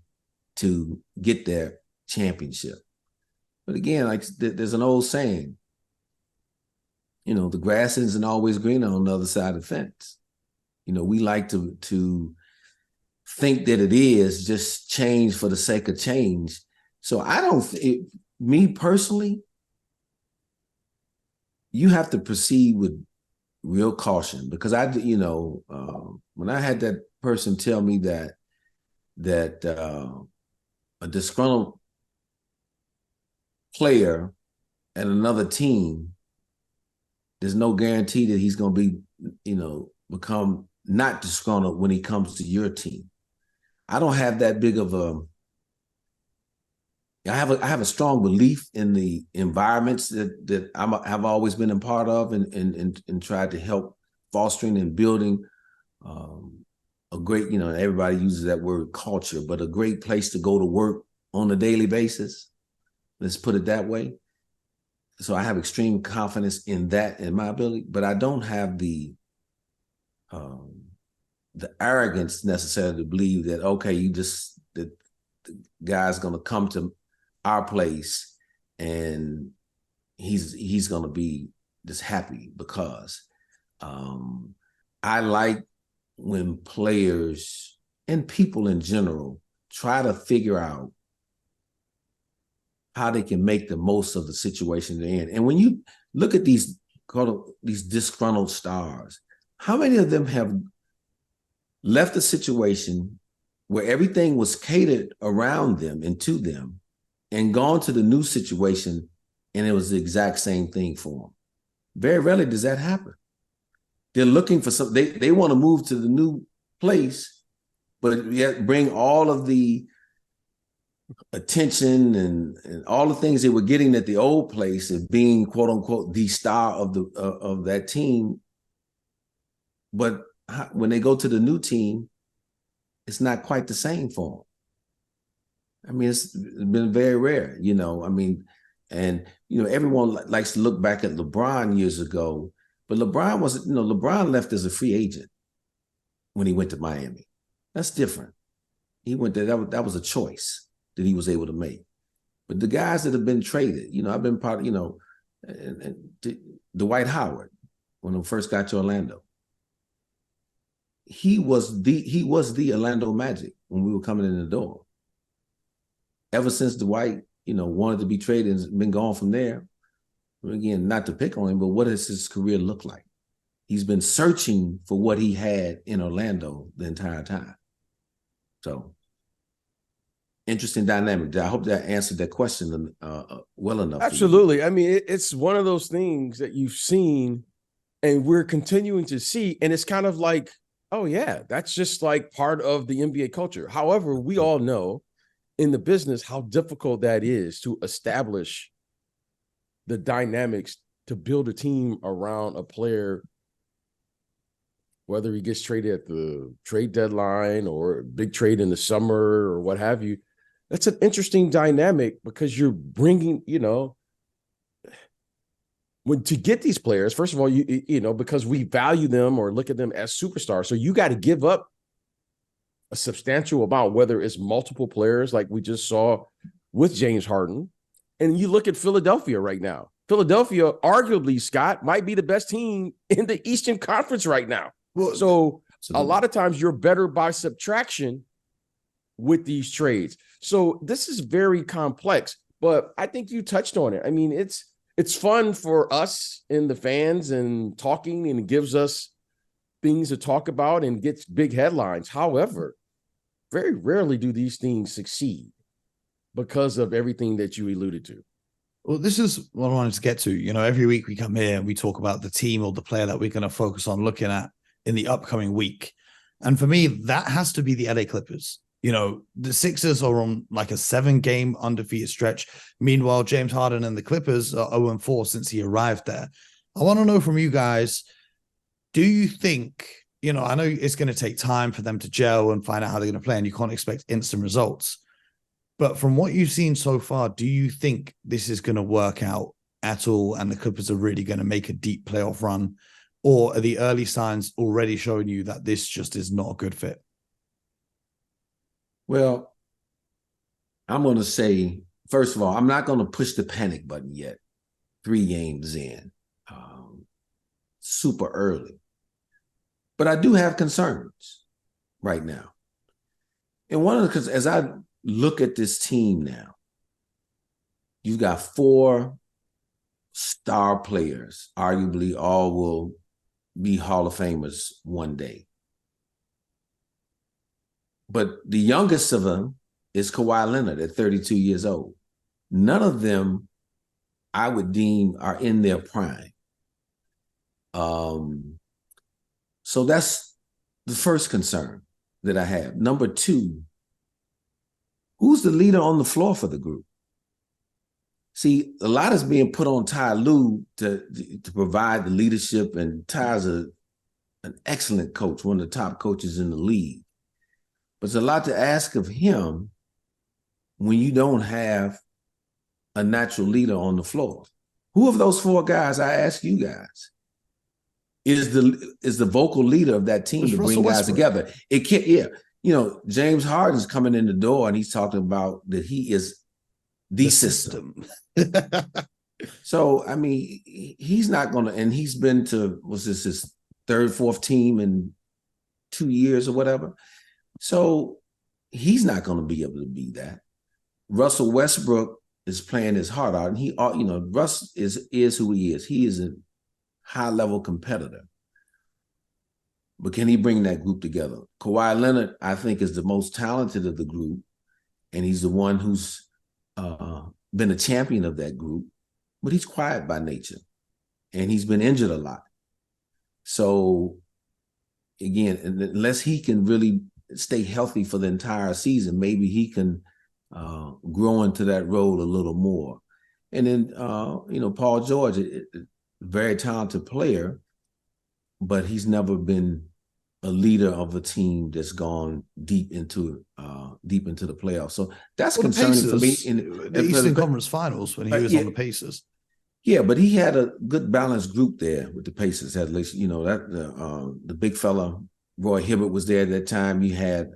to get their championship. But again, like there's an old saying, the grass isn't always greener on the other side of the fence. We like to think that it is just change for the sake of change. So me personally, you have to proceed with real caution, because when I had that person tell me that a disgruntled player at another team, there's no guarantee that he's going to be, become not disgruntled when he comes to your team. I don't have that big of I have a strong belief in the environments that I've always been a part of, and tried to help fostering and building a great, everybody uses that word culture, but a great place to go to work on a daily basis. Let's put it that way. So I have extreme confidence in that, in my ability, but I don't have the arrogance necessarily to believe that, okay, that the guy's going to come to our place and he's going to be just happy, because I like when players and people in general try to figure out how they can make the most of the situation they're in. And when you look at these disgruntled stars, how many of them have left a situation where everything was catered around them and to them, and gone to the new situation and it was the exact same thing for them? Very rarely does that happen. They're looking for something. They want to move to the new place, but yet bring all of the attention and all the things they were getting at the old place of being, quote unquote, the star of that team. But when they go to the new team, it's not quite the same for them. It's been very rare, And, everyone likes to look back at LeBron years ago, but LeBron left as a free agent when he went to Miami. That's different. He went there. That was a choice that he was able to make. But the guys that have been traded, I've been part of, Dwight Howard, when he first got to Orlando. He was the Orlando Magic when we were coming in the door. Ever since Dwight, wanted to be traded and been gone from there. Again, not to pick on him, but what does his career look like? He's been searching for what he had in Orlando the entire time. So, interesting dynamic. I hope that answered that question well enough. Absolutely. I mean, it's one of those things that you've seen and we're continuing to see. And it's kind of like, oh, yeah, that's just like part of the NBA culture. However, we all know in the business how difficult that is to establish the dynamics to build a team around a player, whether he gets traded at the trade deadline or a big trade in the summer or what have you. That's an interesting dynamic because you're bringing, when to get these players, first of all, because we value them or look at them as superstars. So you got to give up a substantial amount, whether it's multiple players like we just saw with James Harden. And you look at Philadelphia right now. Philadelphia, arguably, Scott, might be the best team in the Eastern Conference right now. Well, so absolutely. A lot of times you're better by subtraction with these trades. So this is very complex, but I think you touched on it. I mean, it's fun for us and the fans and talking, and it gives us things to talk about and gets big headlines. However, very rarely do these things succeed because of everything that you alluded to. Well, this is what I wanted to get to. Every week we come here and we talk about the team or the player that we're going to focus on looking at in the upcoming week. And for me, that has to be the LA Clippers. The Sixers are on like a 7-game undefeated stretch. Meanwhile, James Harden and the Clippers are 0-4 since he arrived there. I want to know from you guys, do you think, I know it's going to take time for them to gel and find out how they're going to play, and you can't expect instant results. But from what you've seen so far, do you think this is going to work out at all and the Clippers are really going to make a deep playoff run? Or are the early signs already showing you that this just is not a good fit? Well, I'm going to say, first of all, I'm not going to push the panic button yet. 3 games in. Super early. But I do have concerns right now. And one of the, because as I look at this team now, you've got 4 star players, arguably all will be Hall of Famers one day. But the youngest of them is Kawhi Leonard at 32 years old. None of them I would deem are in their prime. So that's the first concern that I have. Number 2, who's the leader on the floor for the group? See, a lot is being put on Ty Lue to provide the leadership, and Ty's an excellent coach, one of the top coaches in the league. But it's a lot to ask of him when you don't have a natural leader on the floor. Who of those 4 guys, I ask you guys, is the vocal leader of that team to bring guys together? It can't, James Harden's coming in the door and he's talking about that he is the system. So, I mean, he's not going to, and he's been to, his 3rd, 4th team in 2 years or whatever. So he's not going to be able to be that. Russell Westbrook is playing his heart out, and Russ is who he is. He is a high-level competitor. But can he bring that group together? Kawhi Leonard, I think, is the most talented of the group, and he's the one who's been a champion of that group, but he's quiet by nature, and he's been injured a lot. So, again, unless he can really stay healthy for the entire season, maybe he can grow into that role a little more. And then, Paul George, a very talented player, but he's never been a leader of a team that's gone deep into deep into the playoffs. So that's Well, concerning for me. the Eastern Conference Finals when he was on the Pacers. Yeah, but he had a good balanced group there with the Pacers. At least, that the big fella Roy Hibbert was there at that time. You had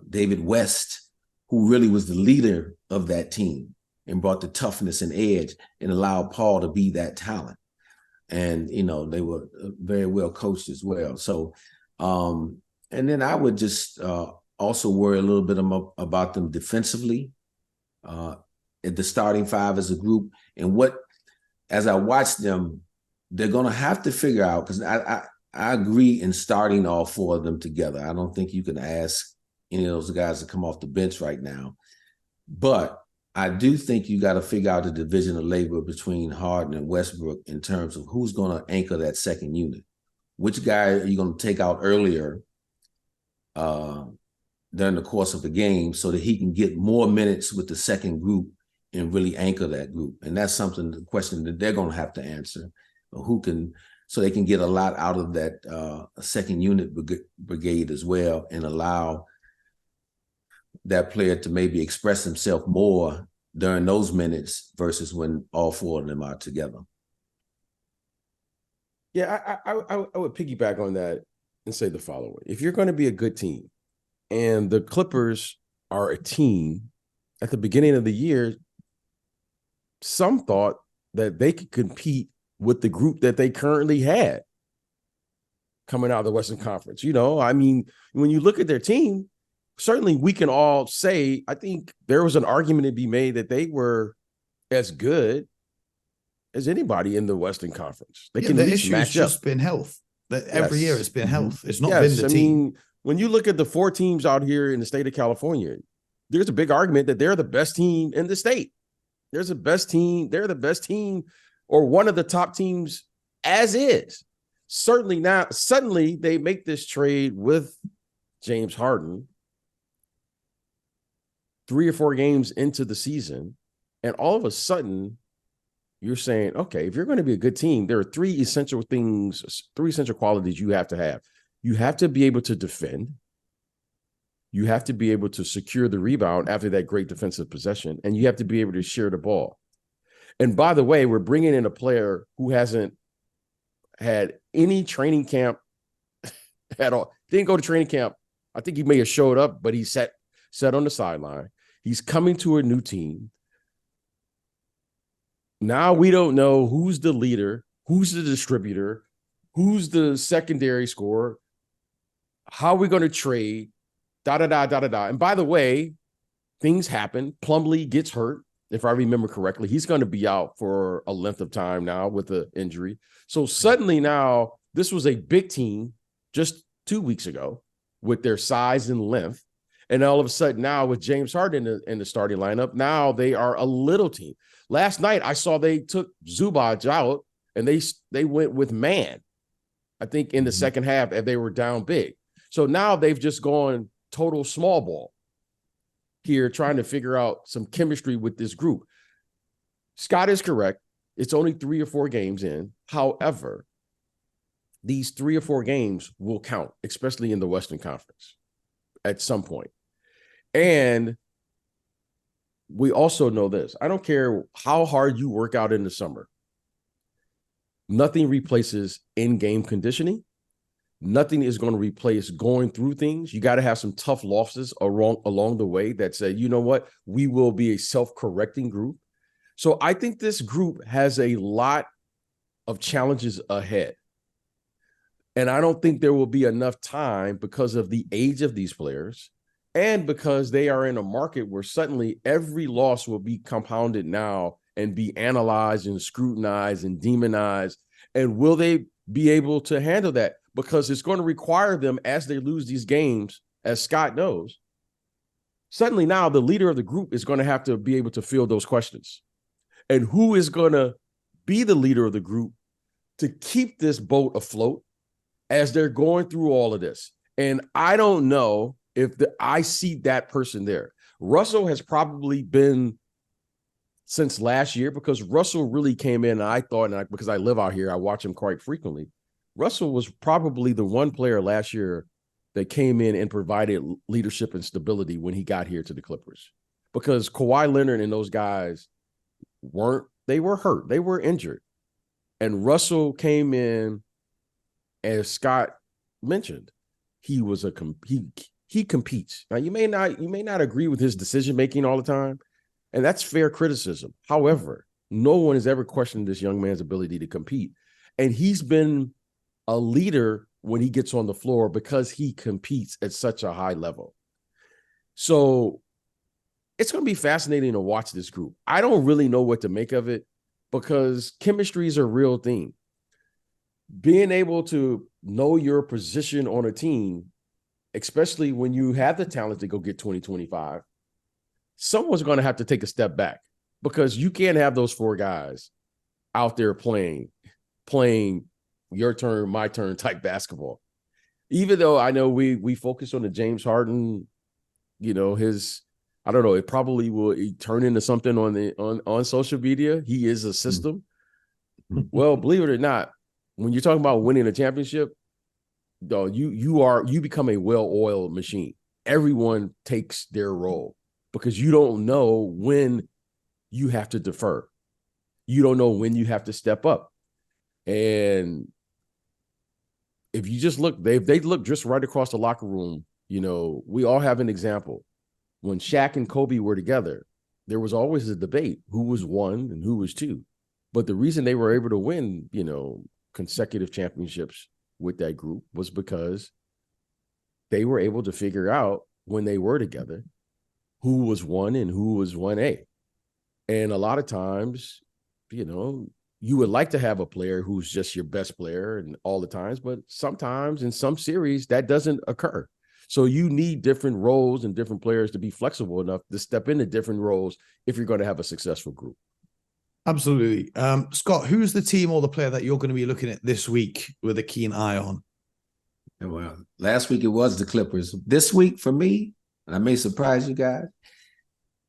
David West, who really was the leader of that team and brought the toughness and edge and allowed Paul to be that talent. And, they were very well coached as well. So, and then I would just also worry a little bit about them defensively at the starting five as a group. And as I watch them, they're going to have to figure out, because I agree in starting all four of them together. I don't think you can ask any of those guys to come off the bench right now. But I do think you got to figure out the division of labor between Harden and Westbrook in terms of who's going to anchor that second unit. Which guy are you going to take out earlier during the course of the game so that he can get more minutes with the second group and really anchor that group? And that's the question that they're going to have to answer. So they can get a lot out of that second unit brigade as well, and allow that player to maybe express himself more during those minutes versus when all four of them are together. Yeah, I would piggyback on that and say the following. If you're going to be a good team, and the Clippers are a team at the beginning of the year, some thought that they could compete with the group that they currently had coming out of the Western Conference. When you look at their team, certainly we can all say, I think there was an argument to be made that they were as good as anybody in the Western Conference. They can the at least issue match has just been health. Every year it's been health. It's not been the team. When you look at the four teams out here in the state of California, there's a big argument that they're the best team in the state. They're the best team or one of the top teams as is. Certainly now, suddenly they make this trade with James Harden 3 or 4 games into the season, and all of a sudden you're saying, okay, if you're going to be a good team, there are 3 essential qualities you have to have. You have to be able to defend. You have to be able to secure the rebound after that great defensive possession, and you have to be able to share the ball. And by the way, we're bringing in a player who hasn't had any training camp at all. Didn't go to training camp. I think he may have showed up, but he sat on the sideline. He's coming to a new team. Now we don't know who's the leader, who's the distributor, who's the secondary scorer, how are we going to trade, da-da-da. And by the way, things happen. Plumlee gets hurt, if I remember correctly. He's going to be out for a length of time now with the injury. So suddenly now, this was a big team just 2 weeks ago with their size and length. And all of a sudden now with James Harden in the starting lineup, now they are a little team. Last night I saw they took Zubac out and they went with man, I think, in the second half, and they were down big. So now they've just gone total small ball here, trying to figure out some chemistry with this group. Scott is correct. It's only 3 or 4 games in. However, these 3 or 4 games will count, especially in the Western Conference at some point. And we also know this. I don't care how hard you work out in the summer. Nothing replaces in-game conditioning. Nothing is going to replace going through things. You got to have some tough losses along the way that say, you know what, we will be a self-correcting group. So I think this group has a lot of challenges ahead. And I don't think there will be enough time because of the age of these players and because they are in a market where suddenly every loss will be compounded now and be analyzed and scrutinized and demonized. And will they be able to handle that? Because it's going to require them, as they lose these games, as Scott knows, suddenly now the leader of the group is going to have to be able to field those questions. And who is going to be the leader of the group to keep this boat afloat as they're going through all of this? And I don't know if I see that person there. Russell has probably been since last year, because Russell really came in, and I thought, because I live out here, I watch him quite frequently. Russell was probably the one player last year that came in and provided leadership and stability when he got here to the Clippers. Because Kawhi Leonard and those guys were hurt. They were injured. And Russell came in, as Scott mentioned, he competes. Now you may not agree with his decision making all the time, and that's fair criticism. However, no one has ever questioned this young man's ability to compete. And he's been a leader when he gets on the floor because he competes at such a high level. So it's going to be fascinating to watch this group. I don't really know what to make of it because chemistry is a real thing. Being able to know your position on a team, especially when you have the talent to go get 20-25, someone's going to have to take a step back because you can't have those four guys out there playing your turn, my turn type basketball. Even though I know we focus on the James Harden, I don't know, it probably will turn into something on social media. He is a system. Well, believe it or not, when you're talking about winning a championship, though, you become a well-oiled machine. Everyone takes their role because you don't know when you have to defer. You don't know when you have to step up. And if you just look, they look just right across the locker room. We all have an example. When Shaq and Kobe were together, there was always a debate who was one and who was two. But the reason they were able to win, consecutive championships with that group was because they were able to figure out when they were together who was one and who was 1A. And a lot of times, you would like to have a player who's just your best player and all the times, but sometimes in some series that doesn't occur. So you need different roles and different players to be flexible enough to step into different roles if you're going to have a successful group. Absolutely. Scott, who's the team or the player that you're going to be looking at this week with a keen eye on? Well, last week it was the Clippers. This week for me, and I may surprise you guys,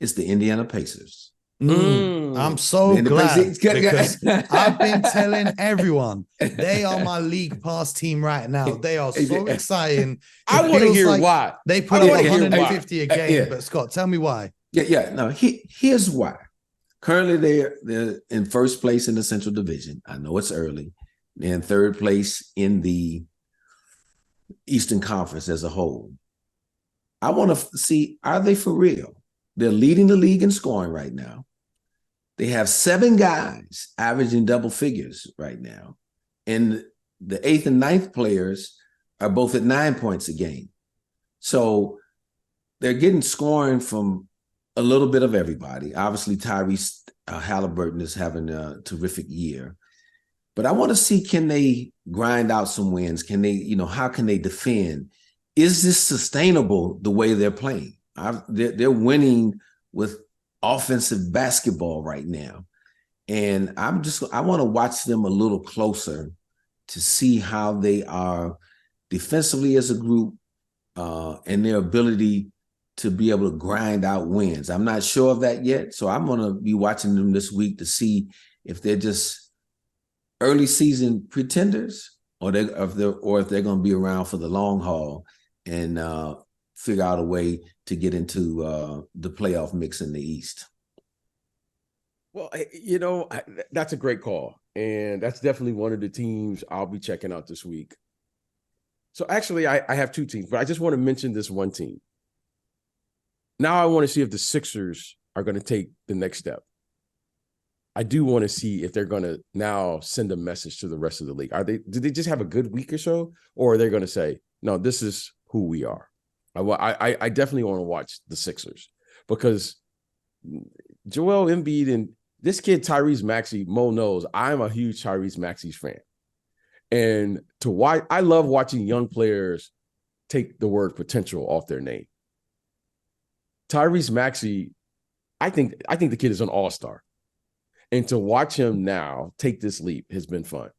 it's the Indiana Pacers. I'm so glad because I've been telling everyone they are my league pass team right now. They are so exciting. I want to hear why. They put up 150 a game, but Scott, tell me why. No, here's why. Currently, they're in first place in the Central Division. I know it's early. They're in third place in the Eastern Conference as a whole. I want to see, are they for real? They're leading the league in scoring right now. They have 7 guys averaging double figures right now. And the 8th and 9th players are both at 9 points a game. So they're getting scoring from a little bit of everybody. Obviously, Tyrese Halliburton is having a terrific year. But I want to see, can they grind out some wins? Can they, how can they defend? Is this sustainable the way they're playing? They're winning with offensive basketball right now. And I want to watch them a little closer to see how they are defensively as a group and their ability to be able to grind out wins. I'm not sure of that yet. So I'm going to be watching them this week to see if they're just early season pretenders or if they're going to be around for the long haul and figure out a way to get into the playoff mix in the East. Well, that's a great call. And that's definitely one of the teams I'll be checking out this week. So actually, I have 2 teams, but I just want to mention this one team. Now I want to see if the Sixers are going to take the next step. I do want to see if they're going to now send a message to the rest of the league. Do they just have a good week or so? Or are they going to say, no, this is who we are? I definitely want to watch the Sixers because Joel Embiid and this kid, Tyrese Maxey, Mo knows I'm a huge Tyrese Maxey fan. And I love watching young players take the word potential off their name. Tyrese Maxey, I think the kid is an all-star. And to watch him now take this leap has been fun.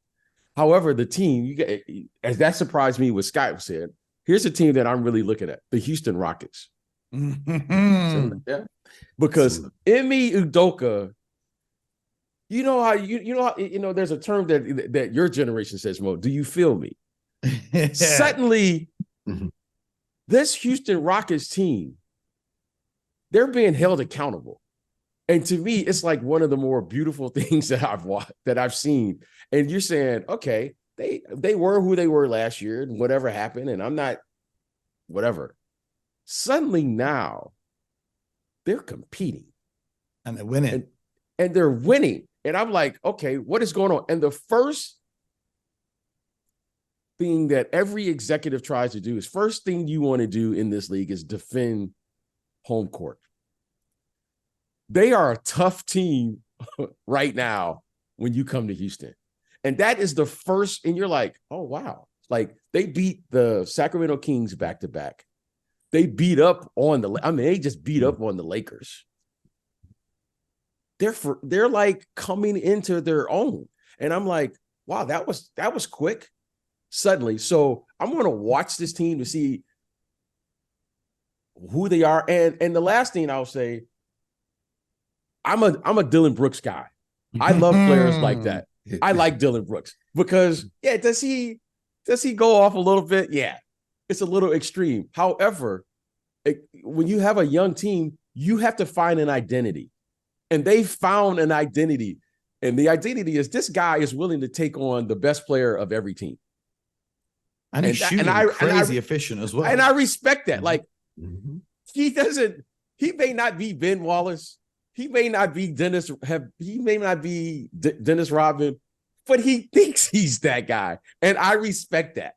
However, the team, as that surprised me what Scott said, here's a team that I'm really looking at, the Houston Rockets. Mm-hmm. Yeah. Because Emi Udoka, there's a term that your generation says, Mo, do you feel me? Suddenly, This Houston Rockets team, they're being held accountable. And to me, it's like one of the more beautiful things that I've seen. And you're saying, okay, they were who they were last year and whatever happened, and I'm not whatever. Suddenly now they're competing. And they're winning. And they're winning. And I'm like, okay, what is going on? And the first thing that every executive tries to do is first thing you want to do in this league is defend home court. They are a tough team right now when you come to Houston. And that is the first, and you're like, oh, wow. Like they beat the Sacramento Kings back-to-back. They beat up on they just beat up on the Lakers. They're like coming into their own. And I'm like, wow, that was quick suddenly. So I'm going to watch this team to see who they are. And the last thing I'll say, I'm a Dillon Brooks guy. I love players like that. I like Dillon Brooks because does he go off a little bit? Yeah, it's a little extreme. However, when you have a young team, you have to find an identity. And they found an identity. And the identity is this guy is willing to take on the best player of every team. And he's shooting crazy efficient as well. And I respect that. Like, he may not be Ben Wallace. He may not be Dennis Rodman, but he thinks he's that guy. And I respect that.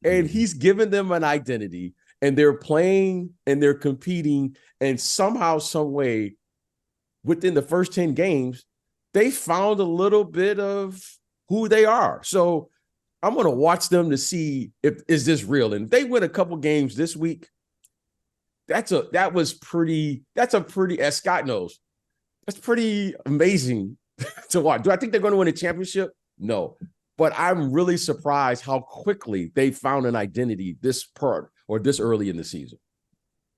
And he's given them an identity. And they're playing and they're competing. And somehow, some way, within the first 10 games, they found a little bit of who they are. So I'm going to watch them to see is this real. And if they win a couple games this week, that's pretty, as Scott knows, that's pretty amazing to watch. Do I think they're going to win a championship? No. But I'm really surprised how quickly they found an identity this early in the season.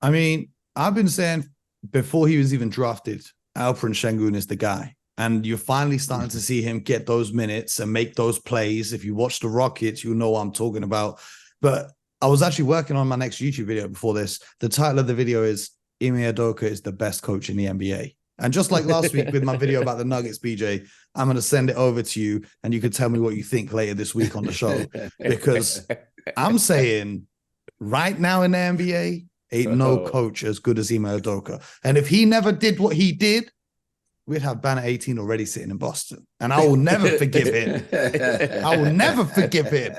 I mean, I've been saying before he was even drafted, Alperen Şengün is the guy. And you're finally starting to see him get those minutes and make those plays. If you watch the Rockets, you'll know what I'm talking about. But I was actually working on my next YouTube video before this. The title of the video is Ime Udoka is the best coach in the NBA. And just like last week with my video about the Nuggets, BJ, I'm going to send it over to you and you can tell me what you think later this week on the show. Because I'm saying right now in the NBA, ain't no coach as good as Ime Udoka. And if he never did what he did, we'd have Banner 18 already sitting in Boston. And I will never forgive him. I will never forgive him.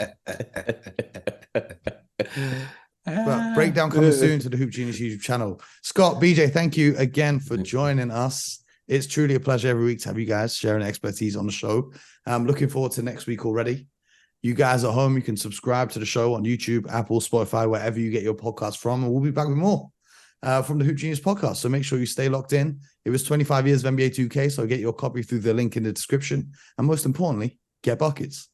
But breakdown coming soon to the Hoop Genius YouTube channel. Scott, BJ, thank you again for joining us. It's truly a pleasure every week to have you guys sharing expertise on the show. I'm looking forward to next week already. You guys at home, you can subscribe to the show on YouTube, Apple, Spotify, wherever you get your podcast from. And we'll be back with more from the Hoop Genius podcast. So make sure you stay locked in. It was 25 years of NBA 2K, so get your copy through the link in the description. And most importantly, get buckets.